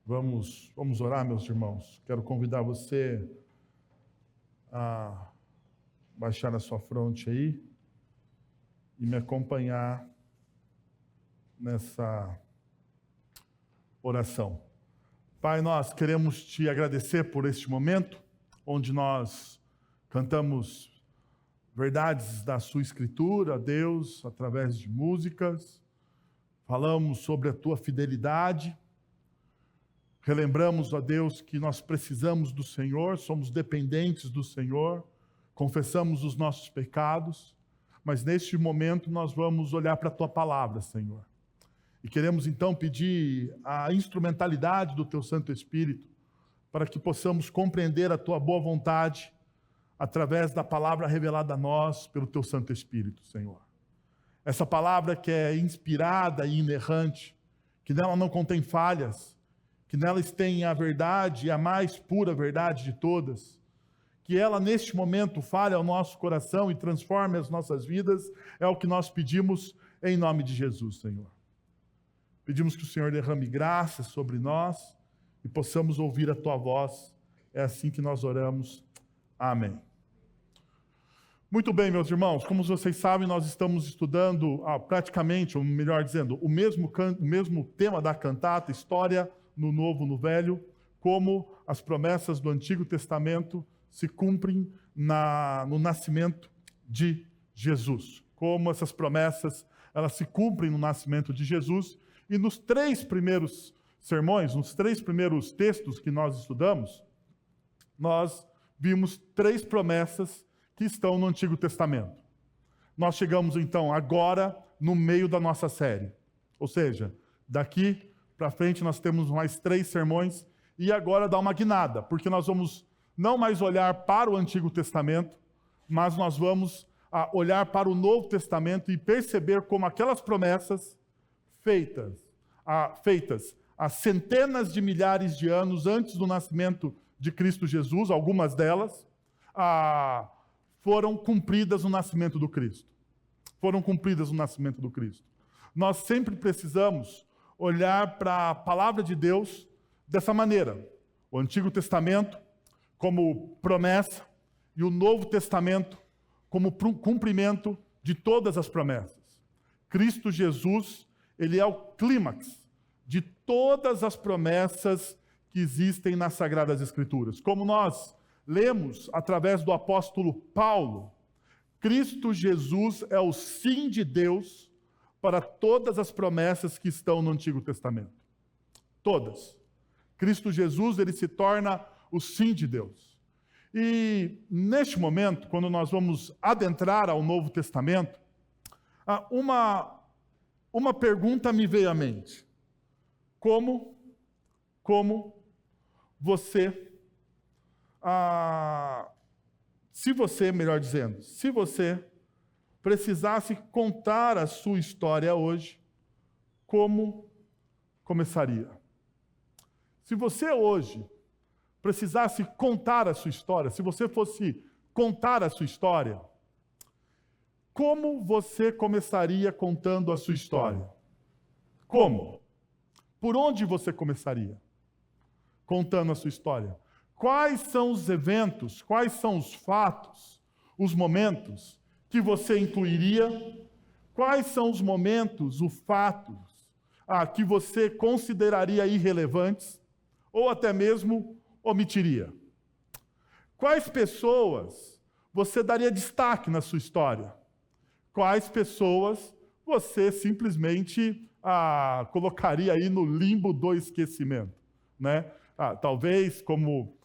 Vamos orar, meus irmãos. Quero convidar você a baixar a sua fronte aí e me acompanhar nessa oração. Pai, nós queremos te agradecer por este momento, onde nós cantamos verdades da sua Escritura, Deus, através de músicas, falamos sobre a tua fidelidade, relembramos, ó Deus, que nós precisamos do Senhor, somos dependentes do Senhor, confessamos os nossos pecados, mas neste momento nós vamos olhar para a tua palavra, Senhor. E queremos então pedir a instrumentalidade do teu Santo Espírito para que possamos compreender a tua boa vontade através da palavra revelada a nós pelo teu Santo Espírito, Senhor. Essa palavra que é inspirada e inerrante, que nela não contém falhas, que nelas tem a verdade, a mais pura verdade de todas, que ela neste momento fale ao nosso coração e transforme as nossas vidas, é o que nós pedimos em nome de Jesus, Senhor. Pedimos que o Senhor derrame graça sobre nós e possamos ouvir a tua voz. É assim que nós oramos. Amém. Muito bem, meus irmãos, como vocês sabem, nós estamos estudando praticamente, ou melhor dizendo, o mesmo tema da cantata, História no Novo, no Velho, como as promessas do Antigo Testamento se cumprem no nascimento de Jesus. Como essas promessas elas se cumprem no nascimento de Jesus. E nos 3 primeiros sermões, nos 3 primeiros textos que nós estudamos, nós vimos 3 promessas que estão no Antigo Testamento. Nós chegamos então agora no meio da nossa série. Ou seja, daqui para frente nós temos mais 3 sermões e agora dá uma guinada, porque nós vamos não mais olhar para o Antigo Testamento, mas nós vamos olhar para o Novo Testamento e perceber como aquelas promessas feitas há centenas de milhares de anos antes do nascimento de Cristo Jesus, algumas delas, foram cumpridas no nascimento do Cristo. Foram cumpridas no nascimento do Cristo. Nós sempre precisamos olhar para a palavra de Deus dessa maneira. O Antigo Testamento como promessa e o Novo Testamento como cumprimento de todas as promessas. Cristo Jesus, ele é o clímax de todas as promessas que existem nas Sagradas Escrituras. Como nós lemos através do apóstolo Paulo, Cristo Jesus é o sim de Deus para todas as promessas que estão no Antigo Testamento. Todas. Cristo Jesus, ele se torna o sim de Deus. E neste momento, quando nós vamos adentrar ao Novo Testamento, uma pergunta me veio à mente. Como você, se você precisasse contar a sua história hoje, como começaria? Se você hoje precisasse contar a sua história, se você fosse contar a sua história, como você começaria contando a sua história? Como? Por onde você começaria contando a sua história? Quais são os eventos, quais são os fatos, os momentos que você incluiria? Quais são os momentos, os fatos que você consideraria irrelevantes ou até mesmo omitiria? Quais pessoas você daria destaque na sua história? Quais pessoas você simplesmente colocaria aí no limbo do esquecimento, né? Talvez como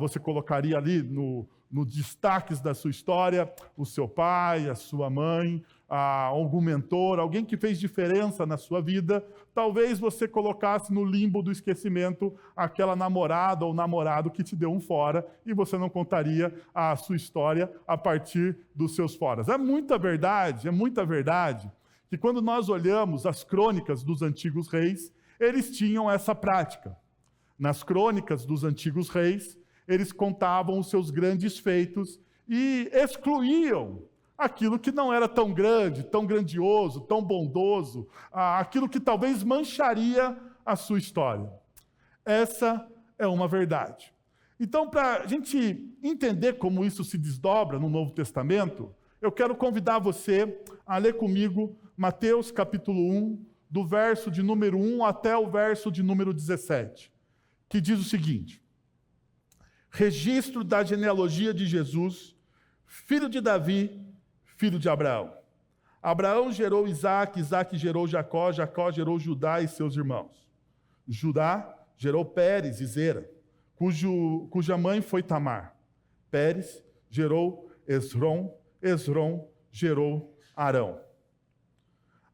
você colocaria ali no destaques da sua história o seu pai, a sua mãe, algum mentor, alguém que fez diferença na sua vida. Talvez você colocasse no limbo do esquecimento aquela namorada ou namorado que te deu um fora e você não contaria a sua história a partir dos seus foras. É muita verdade que quando nós olhamos as crônicas dos antigos reis, eles tinham essa prática. Nas crônicas dos antigos reis, eles contavam os seus grandes feitos e excluíam aquilo que não era tão grande, tão grandioso, tão bondoso, aquilo que talvez mancharia a sua história. Essa é uma verdade. Então, para a gente entender como isso se desdobra no Novo Testamento, eu quero convidar você a ler comigo Mateus capítulo 1, do verso de número 1 até o verso de número 17, que diz o seguinte: registro da genealogia de Jesus, filho de Davi, filho de Abraão. Abraão gerou Isaque, Isaque gerou Jacó, Jacó gerou Judá e seus irmãos. Judá gerou Pérez e Zera, cuja mãe foi Tamar. Pérez gerou Esrom, Esrom gerou Arão.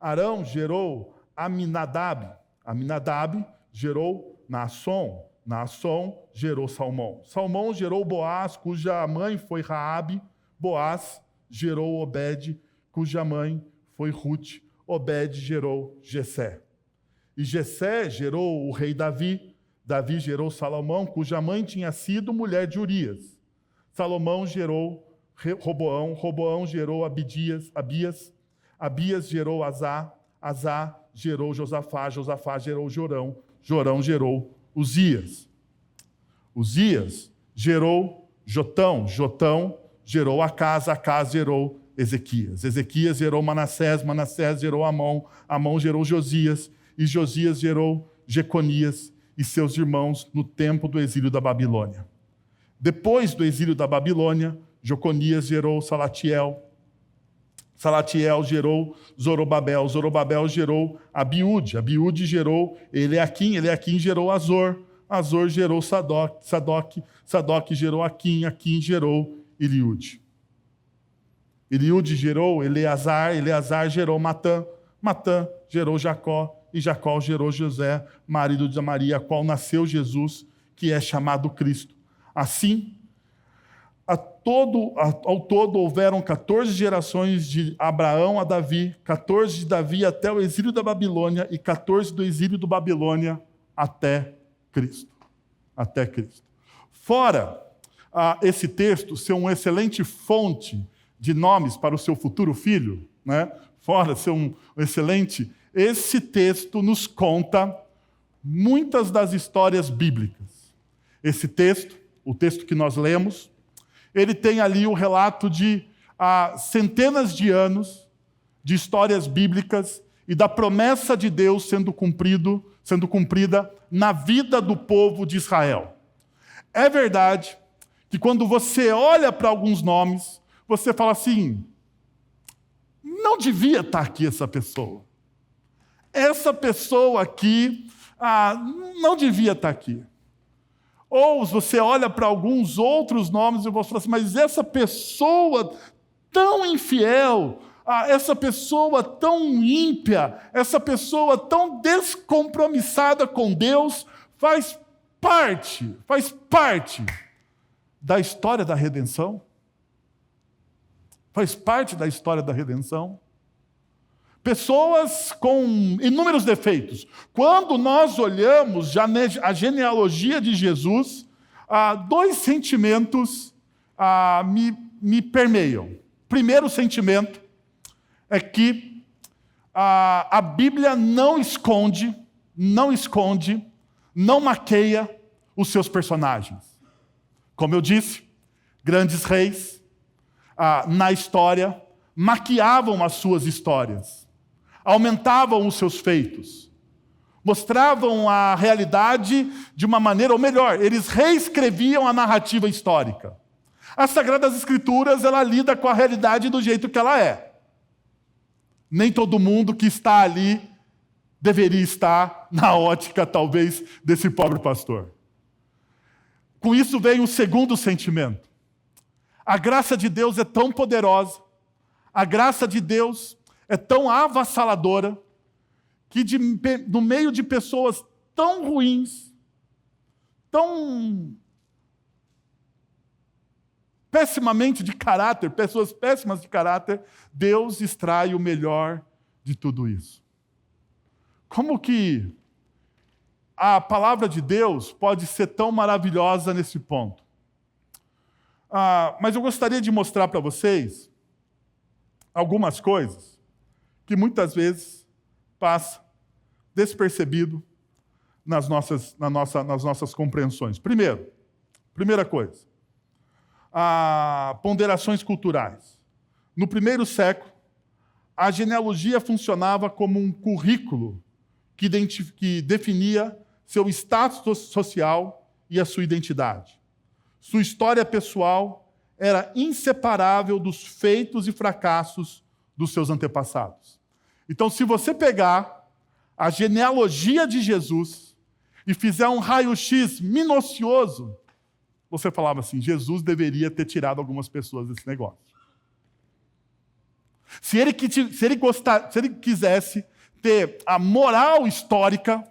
Arão gerou Aminadab, Aminadab gerou Naasson, Naasson gerou Salmão. Salmão gerou Boaz, cuja mãe foi Raabe. Boaz gerou Obed, cuja mãe foi Ruth. Obed gerou Jessé. E Jessé gerou o rei Davi. Davi gerou Salomão, cuja mãe tinha sido mulher de Urias. Salomão gerou Roboão. Roboão gerou Abias. Abias gerou Azá. Azá gerou Josafá. Josafá gerou Jorão. Jorão gerou Uzias. Uzias gerou Jotão. Jotão gerou Acás. Acás gerou Ezequias. Ezequias gerou Manassés. Manassés gerou Amon. Amon gerou Josias. E Josias gerou Jeconias e seus irmãos no tempo do exílio da Babilônia. Depois do exílio da Babilônia, Jeconias gerou Salatiel. Salatiel gerou Zorobabel. Zorobabel gerou Abiúde. Abiúde gerou Eleaquim. Eleaquim gerou Azor. Azor gerou Sadoc. Sadoc gerou Aquim. Aquim gerou Eliúde. Eliúde gerou Eleazar. Eleazar gerou Matã. Matã gerou Jacó. E Jacó gerou José, marido de Maria, a qual nasceu Jesus, que é chamado Cristo. Assim, ao todo houveram 14 gerações de Abraão a Davi, 14 de Davi até o exílio da Babilônia e 14 do exílio da Babilônia até Cristo. Até Cristo. Fora esse texto ser uma excelente fonte de nomes para o seu futuro filho, né? Fora ser um excelente... Esse texto nos conta muitas das histórias bíblicas. Esse texto, o texto que nós lemos, ele tem ali o relato de centenas de anos de histórias bíblicas e da promessa de Deus sendo cumprida na vida do povo de Israel. É verdade que quando você olha para alguns nomes, você fala assim, não devia estar aqui essa pessoa. Essa pessoa aqui não devia estar aqui. Ou você olha para alguns outros nomes e você fala assim, mas essa pessoa tão infiel, essa pessoa tão ímpia, essa pessoa tão descompromissada com Deus, faz parte da história da redenção? Faz parte da história da redenção? Pessoas com inúmeros defeitos. Quando nós olhamos a genealogia de Jesus, dois sentimentos me permeiam. Primeiro sentimento é que a Bíblia não esconde, não maqueia os seus personagens. Como eu disse, grandes reis na história maquiavam as suas histórias. Aumentavam os seus feitos, mostravam a realidade de uma maneira, ou melhor, eles reescreviam a narrativa histórica. As Sagradas Escrituras, ela lida com a realidade do jeito que ela é. Nem todo mundo que está ali deveria estar na ótica, talvez, desse pobre pastor. Com isso vem um segundo sentimento. A graça de Deus é tão poderosa, a graça de Deus é tão avassaladora que no meio de pessoas tão ruins, tão pessimamente de caráter, pessoas péssimas de caráter, Deus extrai o melhor de tudo isso. Como que a palavra de Deus pode ser tão maravilhosa nesse ponto? Mas eu gostaria de mostrar para vocês algumas coisas que muitas vezes passa despercebido nas nossas compreensões. Primeira coisa, ponderações culturais. No primeiro século, a genealogia funcionava como um currículo que definia seu status social e a sua identidade. Sua história pessoal era inseparável dos feitos e fracassos dos seus antepassados. Então, se você pegar a genealogia de Jesus e fizer um raio-x minucioso, você falava assim, Jesus deveria ter tirado algumas pessoas desse negócio. Se ele quisesse ter a moral histórica,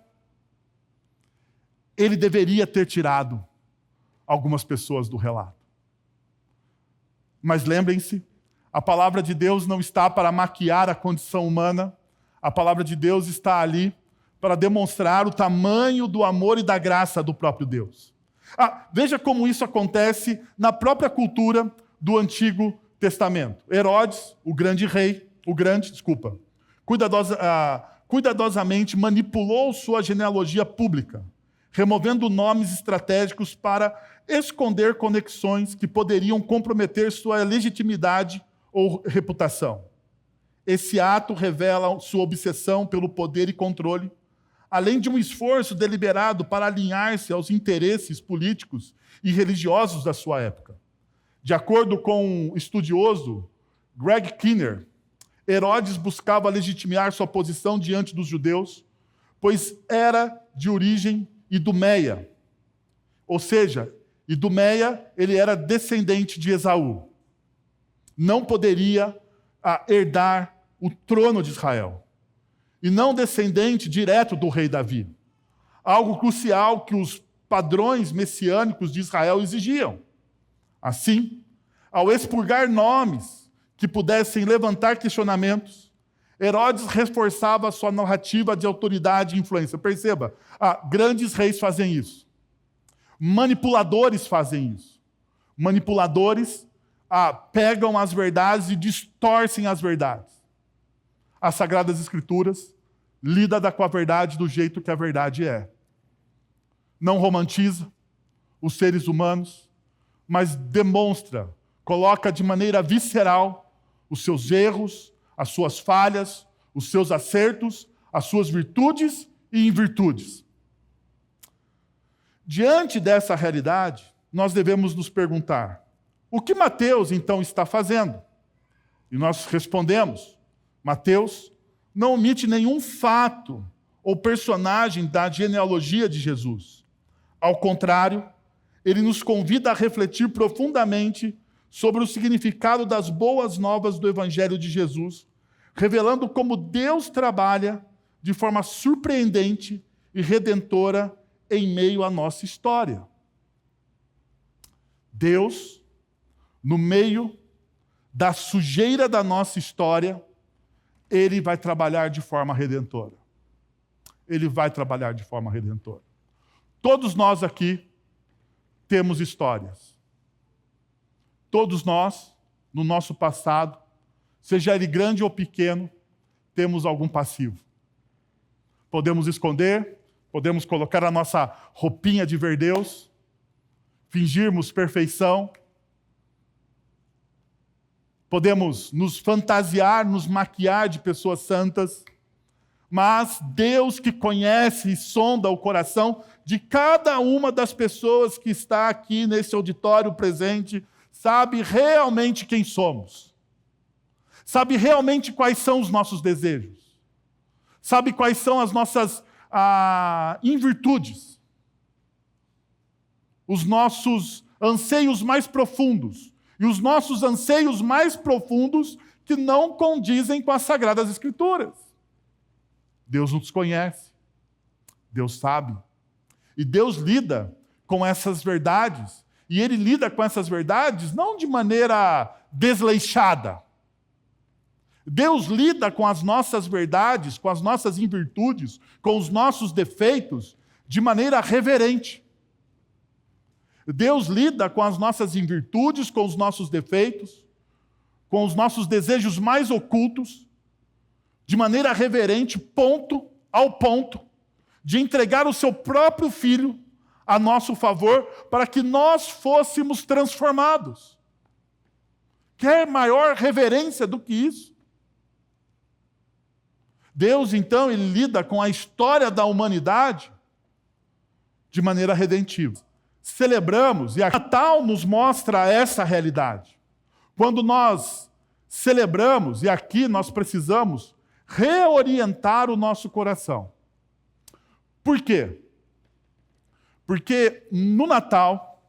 ele deveria ter tirado algumas pessoas do relato. Mas lembrem-se, a palavra de Deus não está para maquiar a condição humana, a palavra de Deus está ali para demonstrar o tamanho do amor e da graça do próprio Deus. Veja como isso acontece na própria cultura do Antigo Testamento. Herodes, cuidadosamente manipulou sua genealogia pública, removendo nomes estratégicos para esconder conexões que poderiam comprometer sua legitimidade ou reputação. Esse ato revela sua obsessão pelo poder e controle, além de um esforço deliberado para alinhar-se aos interesses políticos e religiosos da sua época. De acordo com o estudioso Greg Kinnear, Herodes buscava legitimar sua posição diante dos judeus, pois era de origem idumeia. Ou seja, Idumeia, ele era descendente de Esaú. Não poderia herdar o trono de Israel. E não descendente direto do rei Davi. Algo crucial que os padrões messiânicos de Israel exigiam. Assim, ao expurgar nomes que pudessem levantar questionamentos, Herodes reforçava sua narrativa de autoridade e influência. Perceba, grandes reis fazem isso. Manipuladores fazem isso. Manipuladores pegam as verdades e distorcem as verdades. As Sagradas Escrituras lidam com a verdade do jeito que a verdade é. Não romantiza os seres humanos, mas demonstra, coloca de maneira visceral os seus erros, as suas falhas, os seus acertos, as suas virtudes e invirtudes. Diante dessa realidade, nós devemos nos perguntar, o que Mateus, então, está fazendo? E nós respondemos, Mateus não omite nenhum fato ou personagem da genealogia de Jesus. Ao contrário, ele nos convida a refletir profundamente sobre o significado das boas novas do Evangelho de Jesus, revelando como Deus trabalha de forma surpreendente e redentora em meio à nossa história. Deus, no meio da sujeira da nossa história, Ele vai trabalhar de forma redentora. Ele vai trabalhar de forma redentora. Todos nós aqui temos histórias. Todos nós, no nosso passado, seja ele grande ou pequeno, temos algum passivo. Podemos esconder, podemos colocar a nossa roupinha de ver Deus, fingirmos perfeição, podemos nos fantasiar, nos maquiar de pessoas santas, mas Deus que conhece e sonda o coração de cada uma das pessoas que está aqui nesse auditório presente, sabe realmente quem somos, sabe realmente quais são os nossos desejos, sabe quais são as nossas invirtudes, os nossos anseios mais profundos, e os nossos anseios mais profundos que não condizem com as Sagradas Escrituras. Deus nos conhece, Deus sabe, e Deus lida com essas verdades, e Ele lida com essas verdades não de maneira desleixada. Deus lida com as nossas verdades, com as nossas invirtudes, com os nossos defeitos, de maneira reverente. Deus lida com as nossas invirtudes, com os nossos defeitos, com os nossos desejos mais ocultos, de maneira reverente, ponto ao ponto, de entregar o seu próprio Filho a nosso favor para que nós fôssemos transformados. Quer maior reverência do que isso? Deus, então, ele lida com a história da humanidade de maneira redentiva. Celebramos, e o Natal nos mostra essa realidade. Quando nós celebramos, e aqui nós precisamos reorientar o nosso coração. Por quê? Porque no Natal,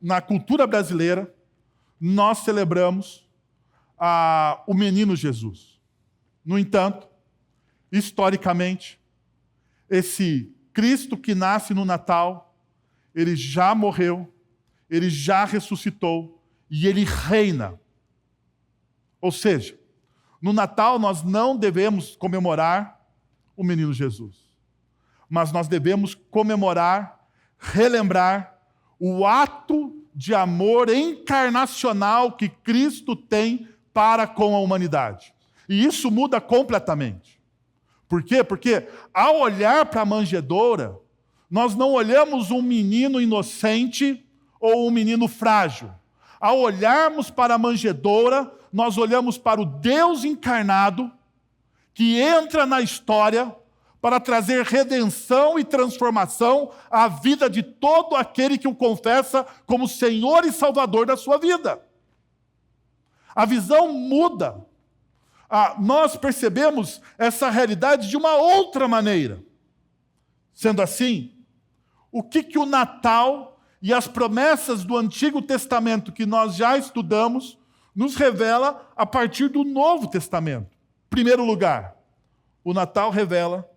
na cultura brasileira, nós celebramos o menino Jesus. No entanto, historicamente, esse Cristo que nasce no Natal, ele já morreu, ele já ressuscitou e ele reina. Ou seja, no Natal nós não devemos comemorar o menino Jesus, mas nós devemos comemorar, relembrar o ato de amor encarnacional que Cristo tem para com a humanidade. E isso muda completamente. Por quê? Porque ao olhar para a manjedoura, nós não olhamos um menino inocente ou um menino frágil. Ao olharmos para a manjedoura, nós olhamos para o Deus encarnado que entra na história para trazer redenção e transformação à vida de todo aquele que o confessa como Senhor e Salvador da sua vida. A visão muda. Nós percebemos essa realidade de uma outra maneira. Sendo assim, o que o Natal e as promessas do Antigo Testamento que nós já estudamos nos revela a partir do Novo Testamento? Em primeiro lugar, o Natal revela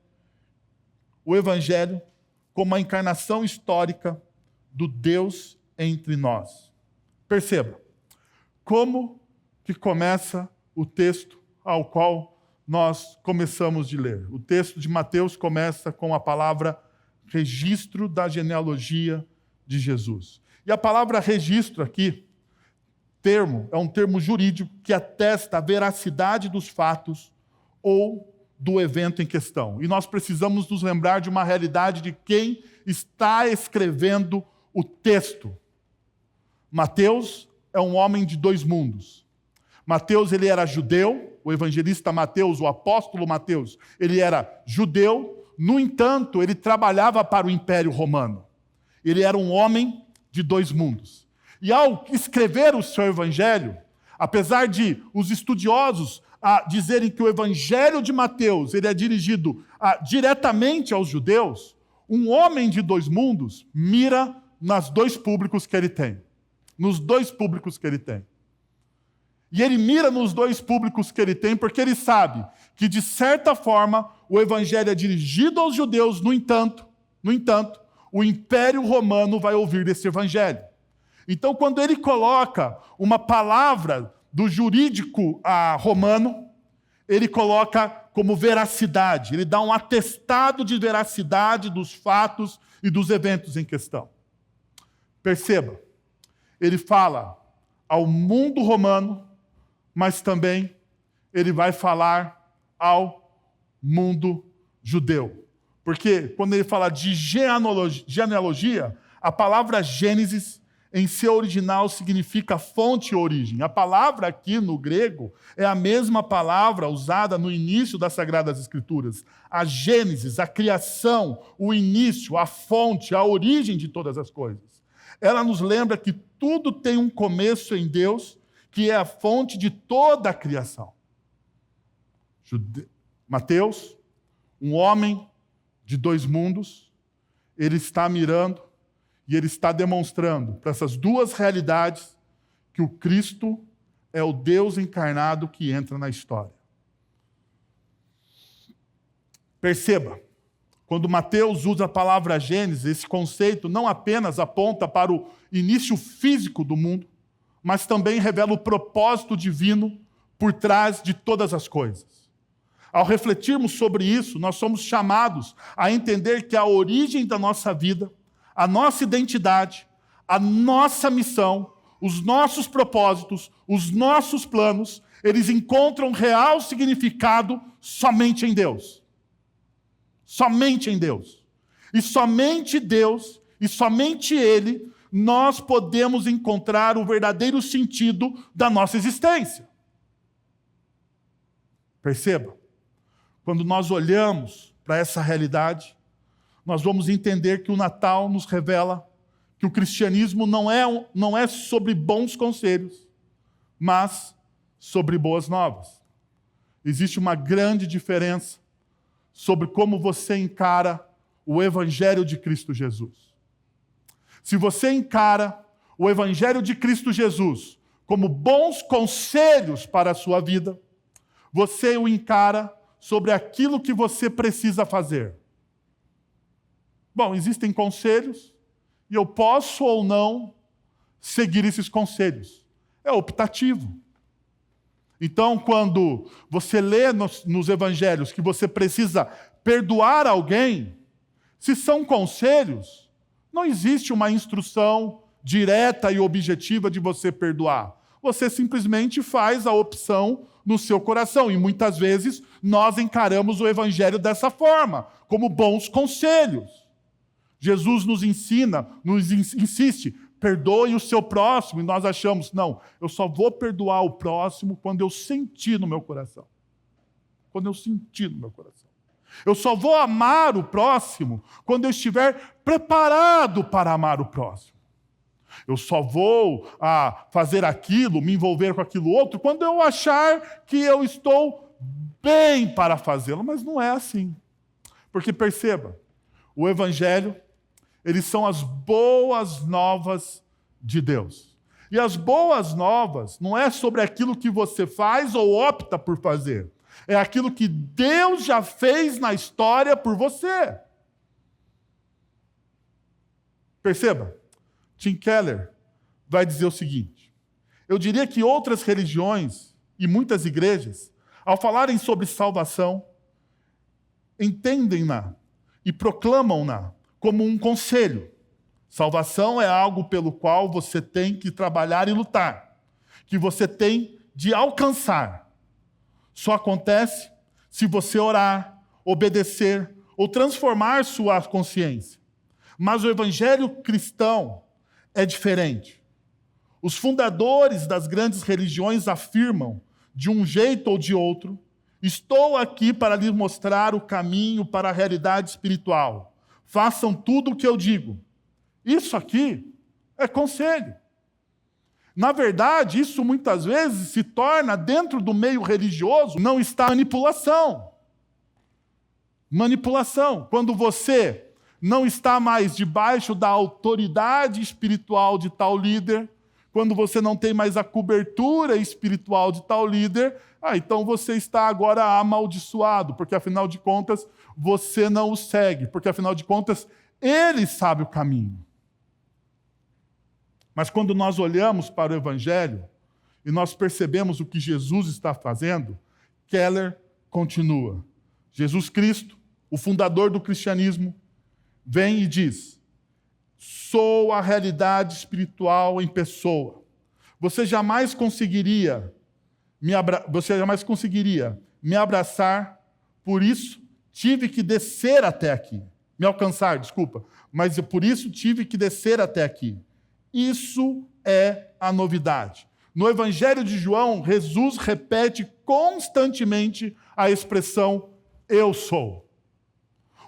o Evangelho como a encarnação histórica do Deus entre nós. Perceba, como que começa o texto ao qual nós começamos de ler. O texto de Mateus começa com a palavra registro da genealogia de Jesus. E a palavra registro aqui, é um termo jurídico que atesta a veracidade dos fatos ou do evento em questão. E nós precisamos nos lembrar de uma realidade de quem está escrevendo o texto. Mateus é um homem de dois mundos. Mateus, ele era judeu, o evangelista Mateus, o apóstolo Mateus, ele era judeu, no entanto, ele trabalhava para o Império Romano. Ele era um homem de dois mundos. E ao escrever o seu evangelho, apesar de os estudiosos dizerem que o evangelho de Mateus ele é dirigido diretamente aos judeus, um homem de dois mundos mira nos dois públicos que ele tem. Nos dois públicos que ele tem. E ele mira nos dois públicos que ele tem porque ele sabe que, de certa forma, o evangelho é dirigido aos judeus, no entanto, o Império Romano vai ouvir desse evangelho. Então, quando ele coloca uma palavra do jurídico romano, ele coloca como veracidade, ele dá um atestado de veracidade dos fatos e dos eventos em questão. Perceba, ele fala ao mundo romano, mas também ele vai falar ao mundo judeu. Porque quando ele fala de genealogia, a palavra Gênesis, em seu original, significa fonte e origem. A palavra aqui no grego é a mesma palavra usada no início das Sagradas Escrituras. A Gênesis, a criação, o início, a fonte, a origem de todas as coisas. Ela nos lembra que tudo tem um começo em Deus, que é a fonte de toda a criação. Mateus, um homem de dois mundos, ele está mirando e ele está demonstrando para essas duas realidades que o Cristo é o Deus encarnado que entra na história. Perceba, quando Mateus usa a palavra Gênesis, esse conceito não apenas aponta para o início físico do mundo, mas também revela o propósito divino por trás de todas as coisas. Ao refletirmos sobre isso, nós somos chamados a entender que a origem da nossa vida, a nossa identidade, a nossa missão, os nossos propósitos, os nossos planos, eles encontram real significado somente em Deus. Somente em Deus. E somente Deus, e somente Ele, nós podemos encontrar o verdadeiro sentido da nossa existência. Perceba, quando nós olhamos para essa realidade, nós vamos entender que o Natal nos revela que o cristianismo não é sobre bons conselhos, mas sobre boas novas. Existe uma grande diferença sobre como você encara o Evangelho de Cristo Jesus. Se você encara o Evangelho de Cristo Jesus como bons conselhos para a sua vida, você o encara sobre aquilo que você precisa fazer. Bom, existem conselhos e eu posso ou não seguir esses conselhos. É optativo. Então, quando você lê nos evangelhos que você precisa perdoar alguém, se são conselhos, não existe uma instrução direta e objetiva de você perdoar. Você simplesmente faz a opção no seu coração. E muitas vezes nós encaramos o evangelho dessa forma, como bons conselhos. Jesus nos ensina, insiste, perdoe o seu próximo, e nós achamos, não, eu só vou perdoar o próximo quando eu sentir no meu coração. Quando eu sentir no meu coração. Eu só vou amar o próximo quando eu estiver preparado para amar o próximo. Eu só vou fazer aquilo, me envolver com aquilo outro, quando eu achar que eu estou bem para fazê-lo. Mas não é assim. Porque perceba, o Evangelho, eles são as boas novas de Deus. E as boas novas não é sobre aquilo que você faz ou opta por fazer. É aquilo que Deus já fez na história por você. Perceba, Tim Keller vai dizer o seguinte: eu diria que outras religiões e muitas igrejas, ao falarem sobre salvação, entendem-na e proclamam-na como um conselho. Salvação é algo pelo qual você tem que trabalhar e lutar, que você tem de alcançar. Só acontece se você orar, obedecer ou transformar sua consciência. Mas o evangelho cristão é diferente. Os fundadores das grandes religiões afirmam, de um jeito ou de outro, estou aqui para lhes mostrar o caminho para a realidade espiritual. Façam tudo o que eu digo. Isso aqui é conselho. Na verdade, isso muitas vezes se torna, dentro do meio religioso, não está manipulação. Manipulação. Quando você não está mais debaixo da autoridade espiritual de tal líder, quando você não tem mais a cobertura espiritual de tal líder, então você está agora amaldiçoado, porque afinal de contas você não o segue, porque afinal de contas ele sabe o caminho. Mas quando nós olhamos para o Evangelho e nós percebemos o que Jesus está fazendo, Keller continua. Jesus Cristo, o fundador do cristianismo, vem e diz: sou a realidade espiritual em pessoa. Você jamais conseguiria me abraçar, por isso tive que descer até aqui. Me alcançar, desculpa. Mas por isso tive que descer até aqui. Isso é a novidade. No Evangelho de João, Jesus repete constantemente a expressão eu sou.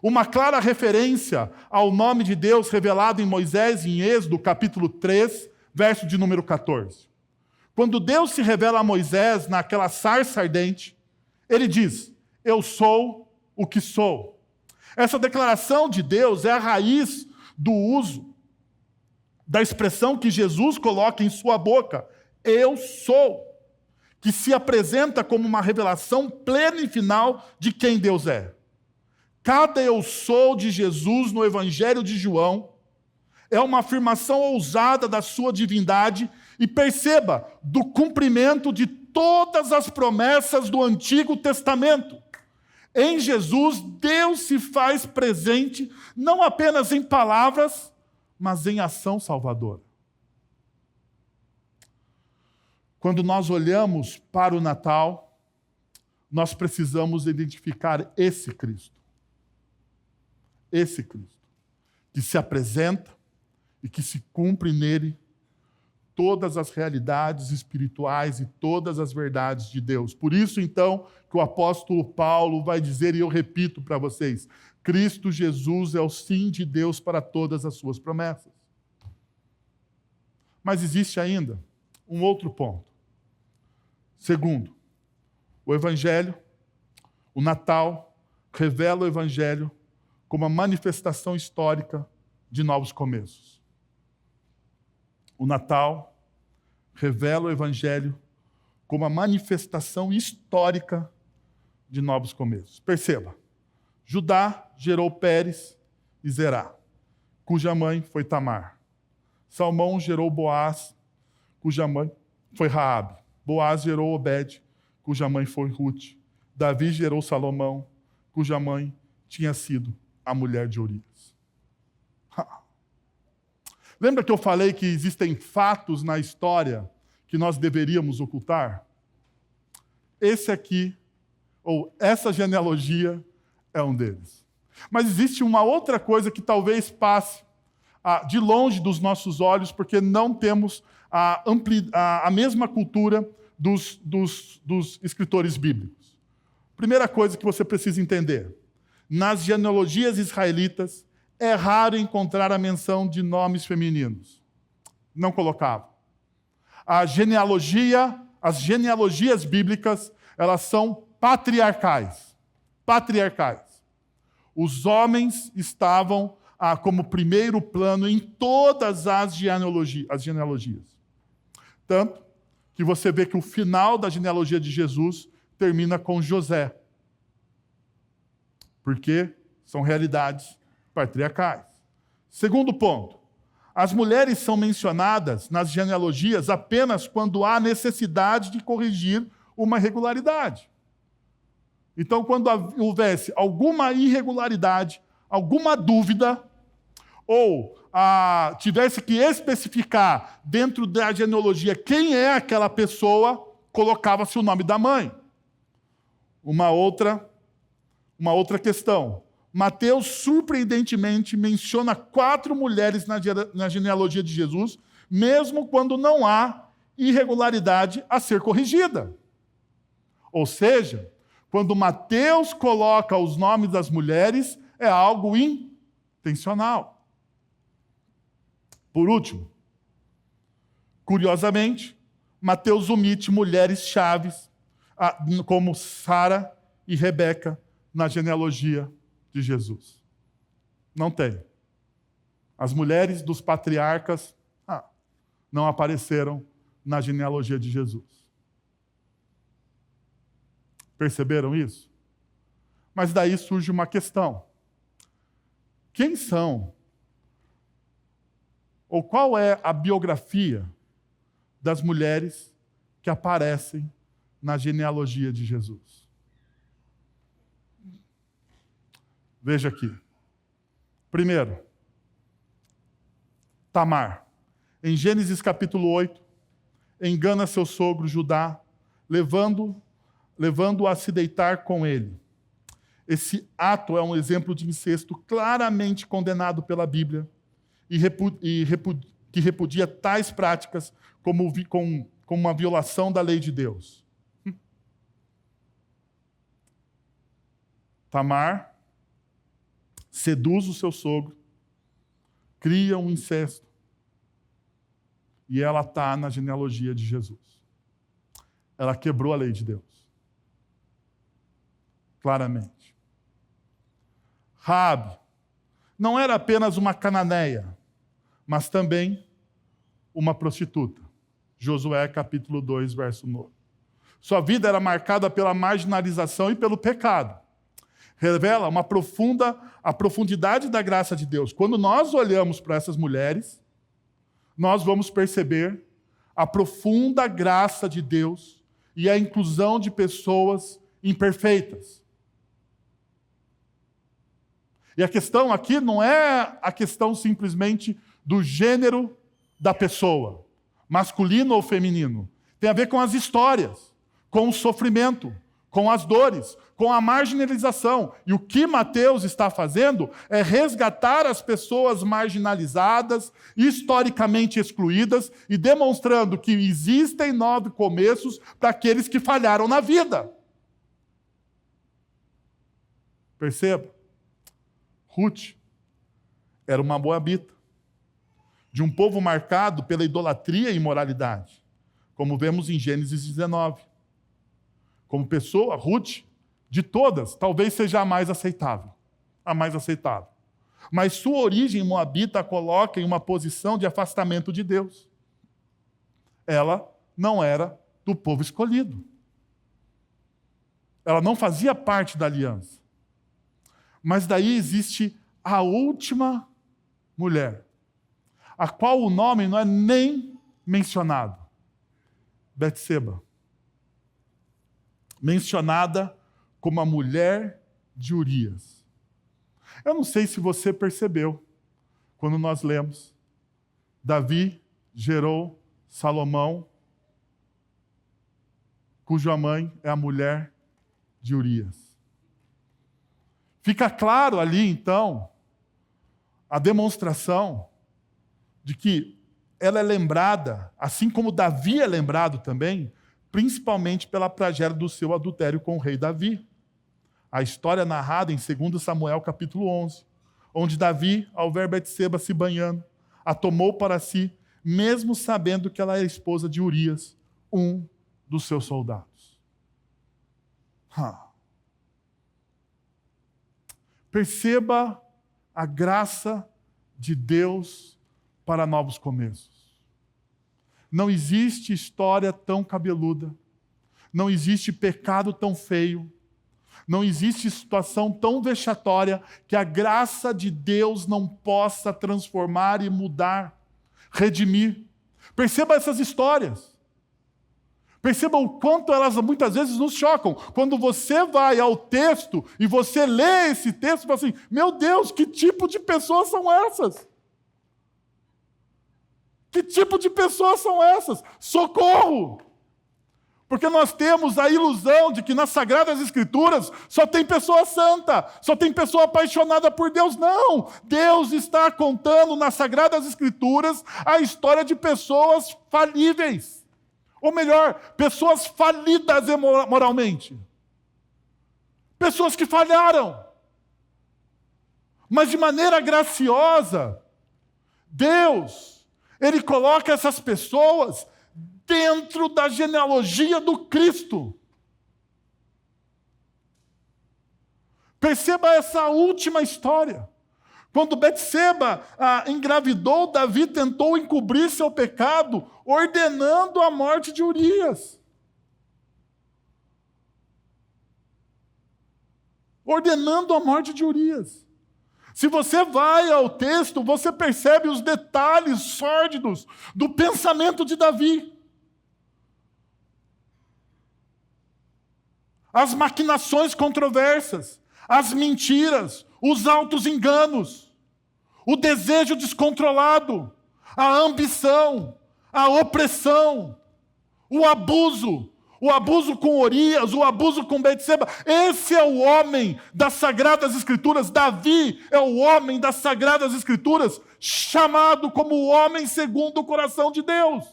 Uma clara referência ao nome de Deus revelado em Moisés, em Êxodo, capítulo 3, verso de número 14. Quando Deus se revela a Moisés naquela sarça ardente, ele diz: eu sou o que sou. Essa declaração de Deus é a raiz do uso da expressão que Jesus coloca em sua boca, eu sou, que se apresenta como uma revelação plena e final de quem Deus é. Cada eu sou de Jesus no Evangelho de João é uma afirmação ousada da sua divindade e, perceba, do cumprimento de todas as promessas do Antigo Testamento. Em Jesus, Deus se faz presente não apenas em palavras, mas em ação salvadora. Quando nós olhamos para o Natal, nós precisamos identificar esse Cristo. esse Cristo, que se apresenta e que se cumpre nele todas as realidades espirituais e todas as verdades de Deus. Por isso, então, que o apóstolo Paulo vai dizer, e eu repito para vocês, Cristo Jesus é o sim de Deus para todas as suas promessas. Mas existe ainda um outro ponto. Segundo, o Evangelho, o Natal, revela o Evangelho como uma manifestação histórica de novos começos. O Natal revela o Evangelho como uma manifestação histórica de novos começos. Perceba, Judá gerou Pérez e Zerá, cuja mãe foi Tamar. Salmão gerou Boaz, cuja mãe foi Raabe. Boaz gerou Obed, cuja mãe foi Ruth. Davi gerou Salomão, cuja mãe tinha sido a mulher de Urias. Lembra que eu falei que existem fatos na história que nós deveríamos ocultar? Esse aqui, ou essa genealogia, é um deles. Mas existe uma outra coisa que talvez passe de longe dos nossos olhos, porque não temos a mesma cultura dos escritores bíblicos. Primeira coisa que você precisa entender: nas genealogias israelitas, é raro encontrar a menção de nomes femininos. Não colocava. As genealogias bíblicas, elas são patriarcais. Patriarcais. Os homens estavam como primeiro plano em todas as genealogias. Tanto que você vê que o final da genealogia de Jesus termina com José. Porque são realidades patriarcais. Segundo ponto, as mulheres são mencionadas nas genealogias apenas quando há necessidade de corrigir uma irregularidade. Então, quando houvesse alguma irregularidade, alguma dúvida, ou tivesse que especificar dentro da genealogia quem é aquela pessoa, colocava-se o nome da mãe. Uma outra questão. Mateus, surpreendentemente, menciona 4 mulheres na genealogia de Jesus, mesmo quando não há irregularidade a ser corrigida. Ou seja, quando Mateus coloca os nomes das mulheres, é algo intencional. Por último, curiosamente, Mateus omite mulheres chaves, como Sara e Rebeca, na genealogia de Jesus. Não tem. As mulheres dos patriarcas não apareceram na genealogia de Jesus. Perceberam isso? Mas daí surge uma questão. Quem são? Ou qual é a biografia das mulheres que aparecem na genealogia de Jesus? Veja aqui. Primeiro, Tamar. Em Gênesis capítulo 8, engana seu sogro Judá, levando-o a se deitar com ele. Esse ato é um exemplo de incesto claramente condenado pela Bíblia que repudia tais práticas como uma violação da lei de Deus. Tamar seduz o seu sogro, cria um incesto, e ela está na genealogia de Jesus. Ela quebrou a lei de Deus. Claramente. Raabe não era apenas uma cananeia, mas também uma prostituta. Josué capítulo 2, verso 9. Sua vida era marcada pela marginalização e pelo pecado. Revela a profundidade da graça de Deus. Quando nós olhamos para essas mulheres, nós vamos perceber a profunda graça de Deus e a inclusão de pessoas imperfeitas. E a questão aqui não é a questão simplesmente do gênero da pessoa, masculino ou feminino. Tem a ver com as histórias, com o sofrimento, com as dores, com a marginalização. E o que Mateus está fazendo é resgatar as pessoas marginalizadas, historicamente excluídas, e demonstrando que existem 9 começos para aqueles que falharam na vida. Perceba? Ruth era uma moabita, de um povo marcado pela idolatria e imoralidade, como vemos em Gênesis 19. Como pessoa, Ruth, de todas, talvez seja a mais aceitável. A mais aceitável. Mas sua origem moabita a coloca em uma posição de afastamento de Deus. Ela não era do povo escolhido. Ela não fazia parte da aliança. Mas daí existe a última mulher, a qual o nome não é nem mencionado. Betseba. Mencionada como a mulher de Urias. Eu não sei se você percebeu, quando nós lemos, Davi gerou Salomão, cuja mãe é a mulher de Urias. Fica claro ali, então, a demonstração de que ela é lembrada, assim como Davi é lembrado também, principalmente pela tragédia do seu adultério com o rei Davi. A história é narrada em 2 Samuel, capítulo 11, onde Davi, ao ver Betseba se banhando, a tomou para si, mesmo sabendo que ela era esposa de Urias, um dos seus soldados. Perceba a graça de Deus para novos começos. Não existe história tão cabeluda, não existe pecado tão feio, não existe situação tão vexatória que a graça de Deus não possa transformar e mudar, redimir. Perceba essas histórias. Perceba o quanto elas muitas vezes nos chocam. Quando você vai ao texto e você lê esse texto, você fala assim, meu Deus, que tipo de pessoas são essas? Que tipo de pessoas são essas? Socorro! Porque nós temos a ilusão de que nas Sagradas Escrituras só tem pessoa santa, só tem pessoa apaixonada por Deus. Não! Deus está contando nas Sagradas Escrituras a história de pessoas falíveis. Ou melhor, pessoas falidas moralmente. Pessoas que falharam. Mas de maneira graciosa, Deus, Ele coloca essas pessoas dentro da genealogia do Cristo. Perceba essa última história. Quando Betseba engravidou, Davi tentou encobrir seu pecado, ordenando a morte de Urias. Ordenando a morte de Urias. Se você vai ao texto, você percebe os detalhes sórdidos do pensamento de Davi. As maquinações controversas, as mentiras, os altos enganos, o desejo descontrolado, a ambição, a opressão, o abuso com Urias, o abuso com Betseba. Esse é o homem das Sagradas Escrituras. Davi é o homem das Sagradas Escrituras, chamado como o homem segundo o coração de Deus.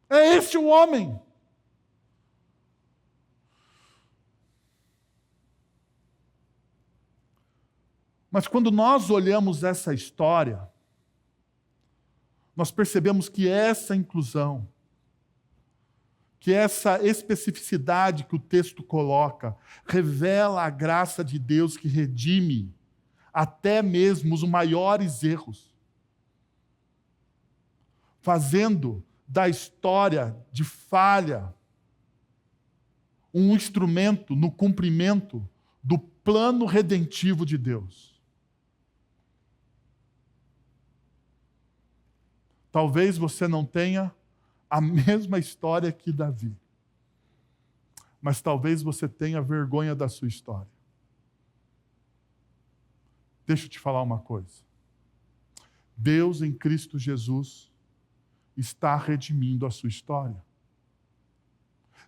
É este o homem. Mas quando nós olhamos essa história, nós percebemos que essa inclusão, que essa especificidade que o texto coloca, revela a graça de Deus que redime até mesmo os maiores erros, fazendo da história de falha um instrumento no cumprimento do plano redentivo de Deus. Talvez você não tenha a mesma história que Davi, mas talvez você tenha vergonha da sua história. Deixa eu te falar uma coisa. Deus em Cristo Jesus está redimindo a sua história.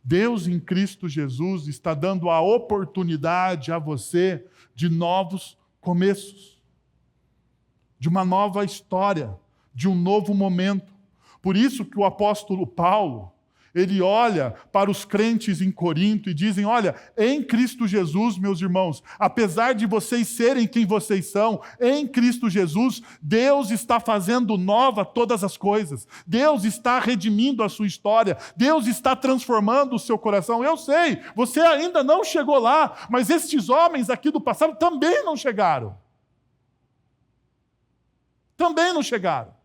Deus em Cristo Jesus está dando a oportunidade a você de novos começos, de uma nova história, de um novo momento. Por isso que o apóstolo Paulo, ele olha para os crentes em Corinto e dizem: olha, em Cristo Jesus, meus irmãos, apesar de vocês serem quem vocês são, em Cristo Jesus, Deus está fazendo nova todas as coisas. Deus está redimindo a sua história. Deus está transformando o seu coração. Eu sei, você ainda não chegou lá, mas estes homens aqui do passado também não chegaram. Também não chegaram.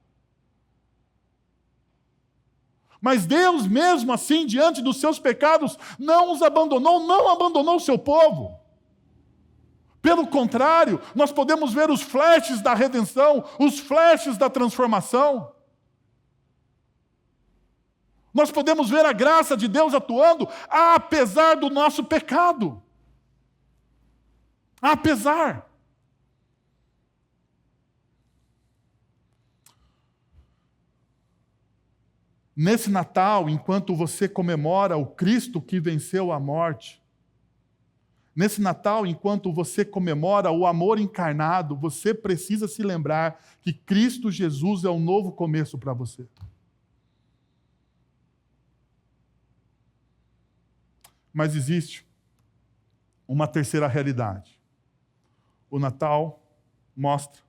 Mas Deus, mesmo assim, diante dos seus pecados, não os abandonou, não abandonou o seu povo. Pelo contrário, nós podemos ver os flashes da redenção, os flashes da transformação. Nós podemos ver a graça de Deus atuando, apesar do nosso pecado. Apesar. Nesse Natal, enquanto você comemora o Cristo que venceu a morte, nesse Natal, enquanto você comemora o amor encarnado, você precisa se lembrar que Cristo Jesus é um novo começo para você. Mas existe uma terceira realidade. O Natal mostra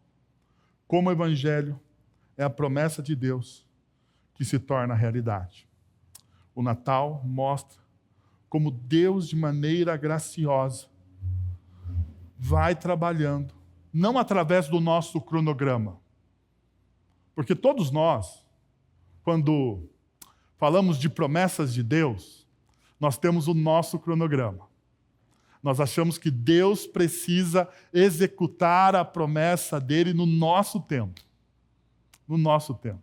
como o Evangelho é a promessa de Deus que se torna realidade. O Natal mostra como Deus, de maneira graciosa, vai trabalhando, não através do nosso cronograma. Porque todos nós, quando falamos de promessas de Deus, nós temos o nosso cronograma. Nós achamos que Deus precisa executar a promessa dele no nosso tempo. No nosso tempo.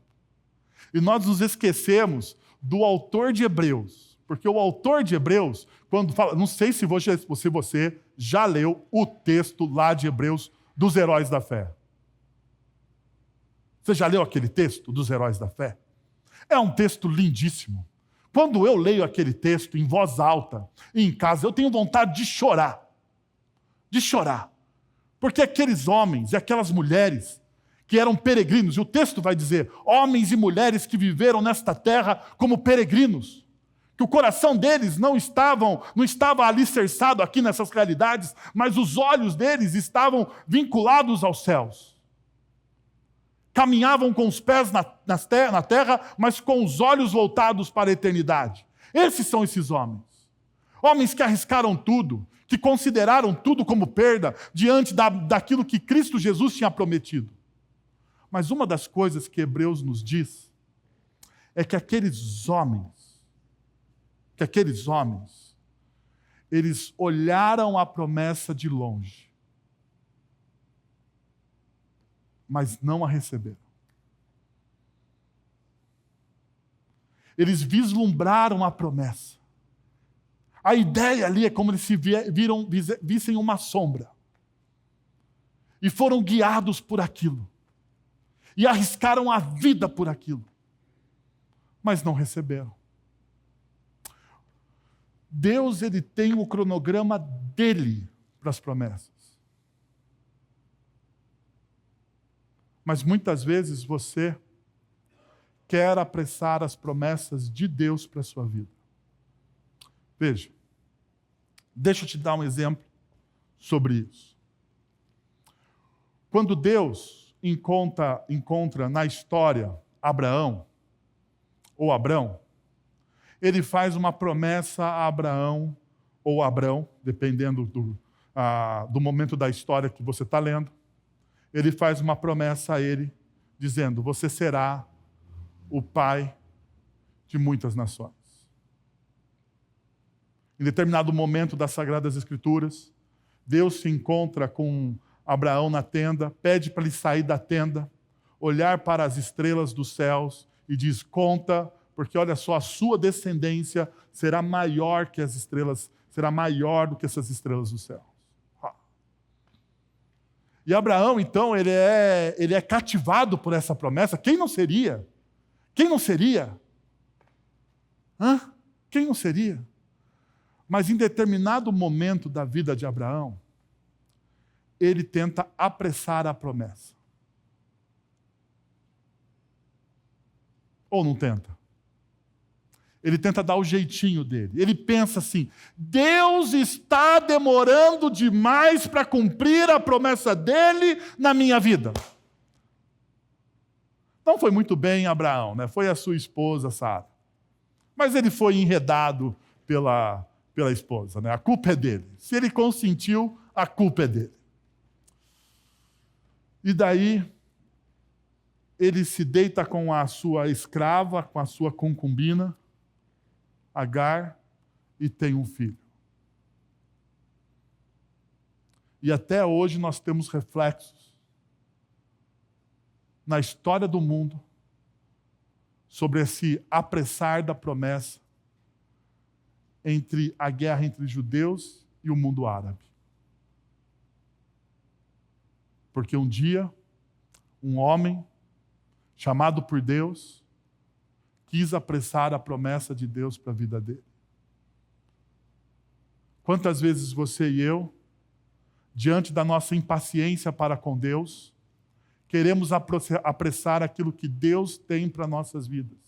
E nós nos esquecemos do autor de Hebreus. Porque o autor de Hebreus, quando fala, não sei se você já leu o texto lá de Hebreus dos heróis da fé. Você já leu aquele texto dos heróis da fé? É um texto lindíssimo. Quando eu leio aquele texto em voz alta, em casa, eu tenho vontade de chorar. De chorar. Porque aqueles homens e aquelas mulheres que eram peregrinos, e o texto vai dizer, homens e mulheres que viveram nesta terra como peregrinos, que o coração deles não estava alicerçado aqui nessas realidades, mas os olhos deles estavam vinculados aos céus. Caminhavam com os pés na terra, mas com os olhos voltados para a eternidade. Esses são esses homens. Homens que arriscaram tudo, que consideraram tudo como perda diante daquilo que Cristo Jesus tinha prometido. Mas uma das coisas que Hebreus nos diz é que aqueles homens, eles olharam a promessa de longe, mas não a receberam. Eles vislumbraram a promessa. A ideia ali é como eles vissem uma sombra. E foram guiados por aquilo. E arriscaram a vida por aquilo. Mas não receberam. Deus, ele tem o cronograma dele para as promessas. Mas muitas vezes você quer apressar as promessas de Deus para a sua vida. Veja, deixa eu te dar um exemplo sobre isso. Quando Deus encontra na história Abraão, ele faz uma promessa a Abraão, ou Abrão, dependendo do momento da história que você está lendo. Ele faz uma promessa a ele, dizendo, você será o pai de muitas nações. Em determinado momento das Sagradas Escrituras, Deus se encontra com Abraão na tenda, pede para ele sair da tenda, olhar para as estrelas dos céus e diz, conta, porque olha só, a sua descendência será maior que as estrelas, será maior do que essas estrelas dos céus. E Abraão, então, ele é cativado por essa promessa. Quem não seria? Quem não seria? Quem não seria? Mas em determinado momento da vida de Abraão, ele tenta apressar a promessa. Ou não tenta? Ele tenta dar o jeitinho dele. Ele pensa assim: Deus está demorando demais para cumprir a promessa dele na minha vida. Não foi muito bem Abraão, né? Foi a sua esposa, Sara. Mas ele foi enredado pela esposa, né? A culpa é dele. Se ele consentiu, a culpa é dele. E daí, ele se deita com a sua escrava, com a sua concubina, Agar, e tem um filho. E até hoje nós temos reflexos na história do mundo sobre esse apressar da promessa entre a guerra entre judeus e o mundo árabe. Porque um dia, um homem chamado por Deus quis apressar a promessa de Deus para a vida dele. Quantas vezes você e eu, diante da nossa impaciência para com Deus, queremos apressar aquilo que Deus tem para nossas vidas.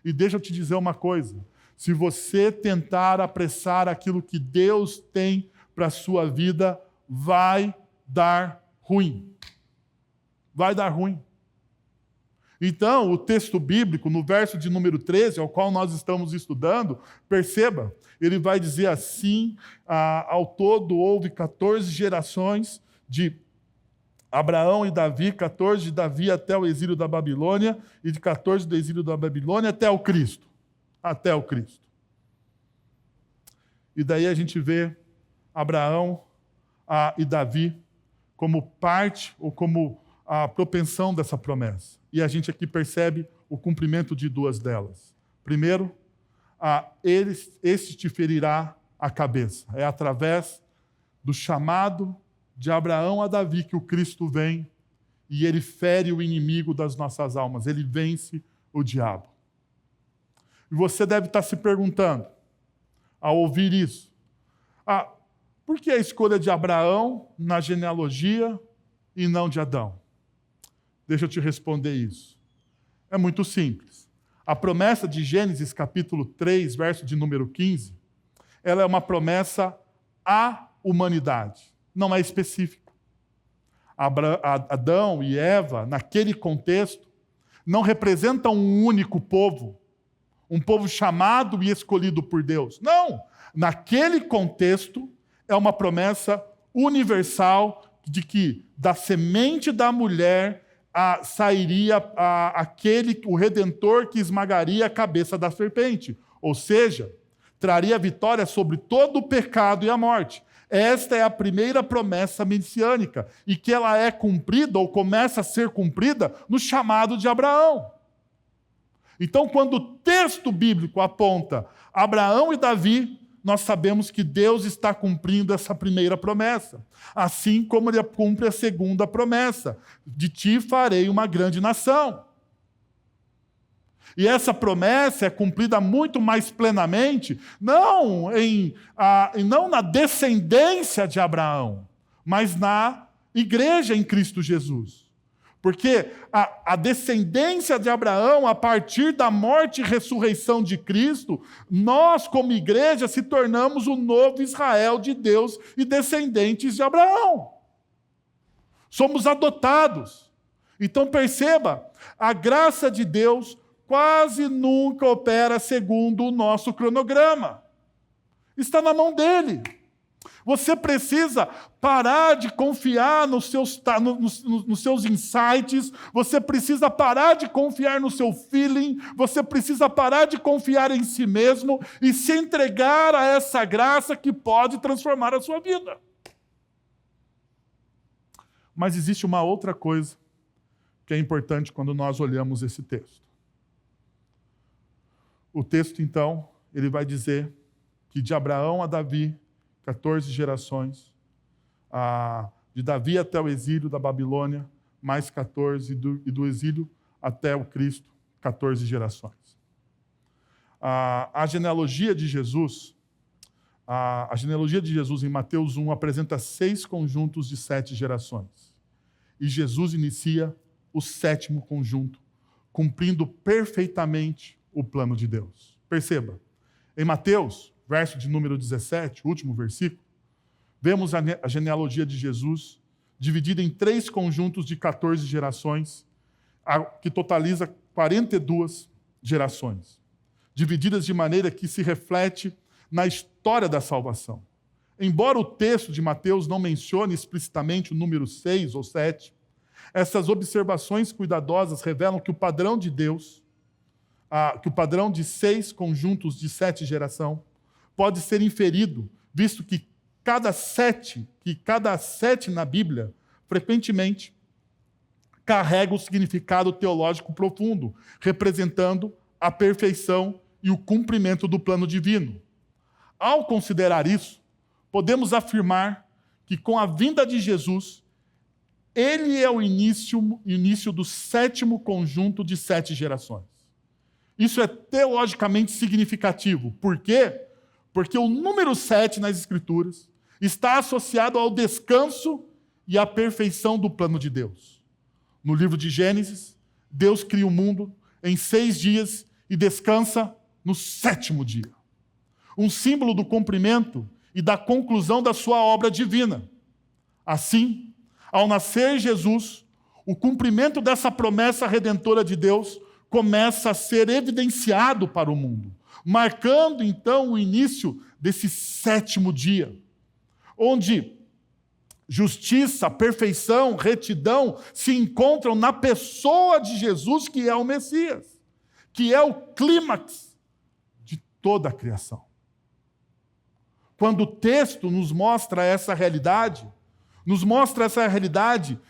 E deixa eu te dizer uma coisa: se você tentar apressar aquilo que Deus tem para a sua vida, vai dar ruim. Vai dar ruim. Então, o texto bíblico, no verso de número 13, ao qual nós estamos estudando, perceba, ele vai dizer assim: ao todo houve 14 gerações de Abraão e Davi, 14 de Davi até o exílio da Babilônia, e de 14 do exílio da Babilônia até o Cristo. Até o Cristo. E daí a gente vê Abraão e Davi como parte ou como a propensão dessa promessa. E a gente aqui percebe o cumprimento de duas delas. Primeiro, este te ferirá a cabeça. É através do chamado de Abraão a Davi que o Cristo vem e ele fere o inimigo das nossas almas. Ele vence o diabo. E você deve estar se perguntando, ao ouvir isso, por que a escolha de Abraão na genealogia e não de Adão? Deixa eu te responder isso. É muito simples. A promessa de Gênesis capítulo 3, verso de número 15, ela é uma promessa à humanidade, não é específica. Adão e Eva, naquele contexto, não representam um único povo, um povo chamado e escolhido por Deus. Não! Naquele contexto, é uma promessa universal de que da semente da mulher sairia o Redentor que esmagaria a cabeça da serpente. Ou seja, traria vitória sobre todo o pecado e a morte. Esta é a primeira promessa messiânica, e que ela é cumprida, ou começa a ser cumprida, no chamado de Abraão. Então, quando o texto bíblico aponta Abraão e Davi, nós sabemos que Deus está cumprindo essa primeira promessa. Assim como ele cumpre a segunda promessa: de ti farei uma grande nação. E essa promessa é cumprida muito mais plenamente, não na descendência de Abraão, mas na igreja em Cristo Jesus. Porque a descendência de Abraão, a partir da morte e ressurreição de Cristo, nós, como igreja, se tornamos o novo Israel de Deus e descendentes de Abraão. Somos adotados. Então perceba, a graça de Deus quase nunca opera segundo o nosso cronograma. Está na mão dele. Você precisa parar de confiar nos seus insights, você precisa parar de confiar no seu feeling, você precisa parar de confiar em si mesmo e se entregar a essa graça que pode transformar a sua vida. Mas existe uma outra coisa que é importante quando nós olhamos esse texto. O texto, então, ele vai dizer que de Abraão a Davi, 14 gerações, de Davi até o exílio da Babilônia, mais 14, e do exílio até o Cristo, 14 gerações. A genealogia de Jesus, a genealogia de Jesus em Mateus 1 apresenta 6 conjuntos de 7 gerações. E Jesus inicia o 7º conjunto, cumprindo perfeitamente o plano de Deus. Perceba, em Mateus, verso de número 17, o último versículo, vemos a genealogia de Jesus dividida em 3 conjuntos de 14 gerações, que totaliza 42 gerações, divididas de maneira que se reflete na história da salvação. Embora o texto de Mateus não mencione explicitamente o número 6 ou 7, essas observações cuidadosas revelam que o padrão de Deus, que o padrão de 6 conjuntos de 7 geração, pode ser inferido, visto que cada sete na Bíblia, frequentemente, carrega um significado teológico profundo, representando a perfeição e o cumprimento do plano divino. Ao considerar isso, podemos afirmar que com a vinda de Jesus, ele é o início do 7º conjunto de 7 gerações. Isso é teologicamente significativo. Por quê? Porque o número 7 nas Escrituras está associado ao descanso e à perfeição do plano de Deus. No livro de Gênesis, Deus cria o mundo em 6 dias e descansa no 7º dia. Um símbolo do cumprimento e da conclusão da sua obra divina. Assim, ao nascer Jesus, o cumprimento dessa promessa redentora de Deus começa a ser evidenciado para o mundo, marcando então o início desse 7º dia, onde justiça, perfeição, retidão se encontram na pessoa de Jesus, que é o Messias, que é o clímax de toda a criação. Quando o texto nos mostra essa realidade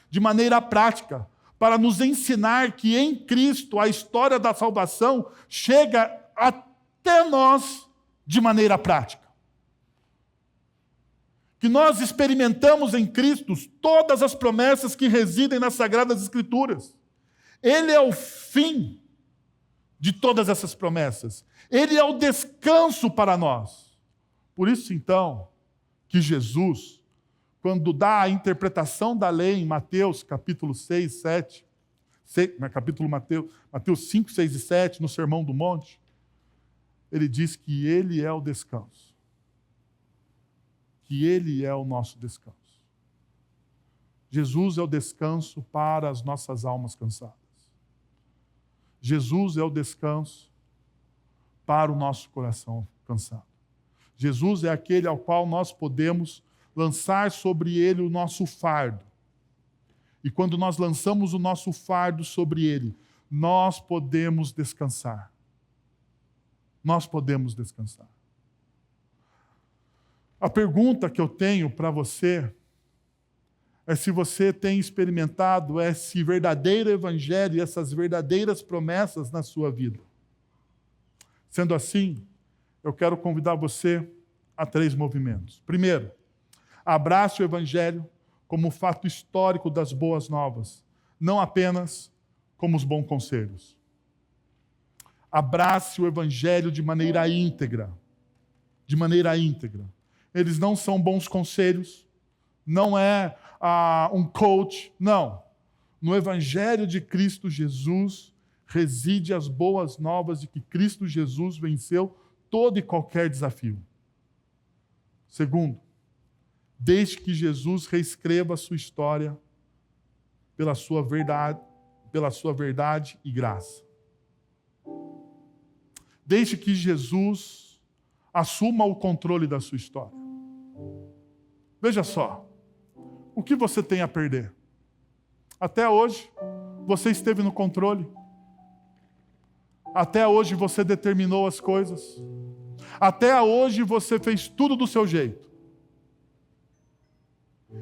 de maneira prática, para nos ensinar que em Cristo a história da salvação chega até nós de maneira prática. Que nós experimentamos em Cristo todas as promessas que residem nas Sagradas Escrituras. Ele é o fim de todas essas promessas. Ele é o descanso para nós. Por isso, então, que Jesus, quando dá a interpretação da lei em Mateus, capítulo 6, 7, Mateus 5, 6 e 7, no Sermão do Monte, ele diz que ele é o descanso. Que ele é o nosso descanso. Jesus é o descanso para as nossas almas cansadas. Jesus é o descanso para o nosso coração cansado. Jesus é aquele ao qual nós podemos lançar sobre ele o nosso fardo. E quando nós lançamos o nosso fardo sobre ele, nós podemos descansar. Nós podemos descansar. A pergunta que eu tenho para você é se você tem experimentado esse verdadeiro evangelho e essas verdadeiras promessas na sua vida. Sendo assim, eu quero convidar você a 3 movimentos. Primeiro, abrace o evangelho como fato histórico das boas novas, não apenas como os bons conselhos. Abrace o evangelho de maneira íntegra. De maneira íntegra. Eles não são bons conselhos, não é um coach, não. No evangelho de Cristo Jesus reside as boas novas de que Cristo Jesus venceu todo e qualquer desafio. Segundo, deixe que Jesus reescreva a sua história pela sua verdade e graça. Deixe que Jesus assuma o controle da sua história. Veja só, o que você tem a perder? Até hoje, você esteve no controle. Até hoje você determinou as coisas. Até hoje você fez tudo do seu jeito.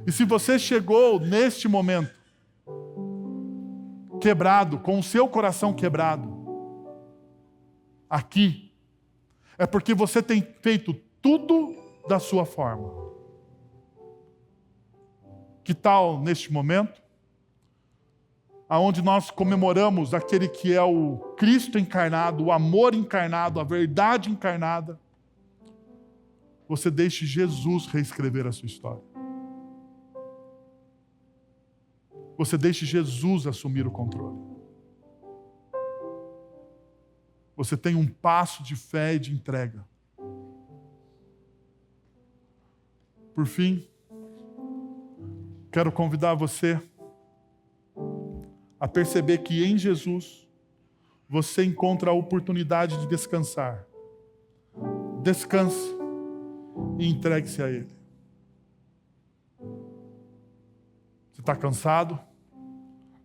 E se você chegou neste momento, quebrado, com o seu coração quebrado, aqui, é porque você tem feito tudo da sua forma. Que tal, neste momento, aonde nós comemoramos aquele que é o Cristo encarnado, o amor encarnado, a verdade encarnada, você deixe Jesus reescrever a sua história. Você deixe Jesus assumir o controle. Você tem um passo de fé e de entrega. Por fim, quero convidar você a perceber que em Jesus você encontra a oportunidade de descansar. Descanse e entregue-se a Ele. Você está cansado?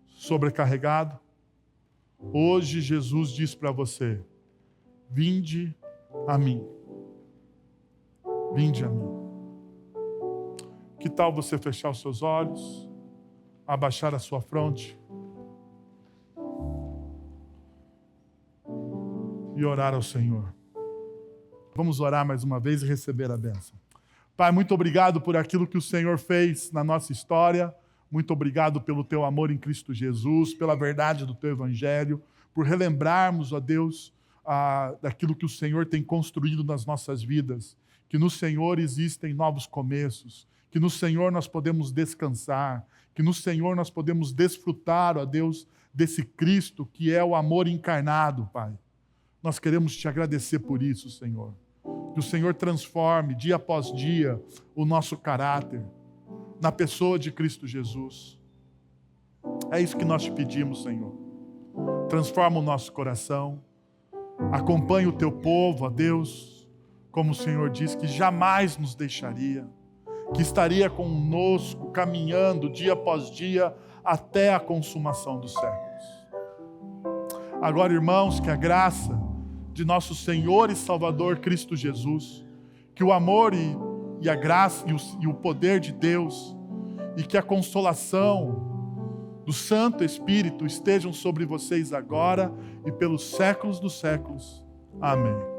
Sobrecarregado? Hoje Jesus diz para você: vinde a mim. Vinde a mim. Que tal você fechar os seus olhos, abaixar a sua fronte e orar ao Senhor? Vamos orar mais uma vez e receber a bênção. Pai, muito obrigado por aquilo que o Senhor fez na nossa história. Muito obrigado pelo teu amor em Cristo Jesus, pela verdade do teu evangelho, por relembrarmos, ó Deus, daquilo que o Senhor tem construído nas nossas vidas, que no Senhor existem novos começos, que no Senhor nós podemos descansar, que no Senhor nós podemos desfrutar, ó Deus, desse Cristo que é o amor encarnado, Pai. Nós queremos te agradecer por isso, Senhor. Que o Senhor transforme dia após dia o nosso caráter na pessoa de Cristo Jesus. É isso que nós te pedimos, Senhor. Transforma o nosso coração. Acompanha o teu povo, ó Deus, como o Senhor diz que jamais nos deixaria, que estaria conosco, caminhando dia após dia, até a consumação dos séculos. Agora, irmãos, que a graça de nosso Senhor e Salvador Cristo Jesus, que o amor e a graça e o poder de Deus, e que a consolação do Santo Espírito estejam sobre vocês agora e pelos séculos dos séculos. Amém.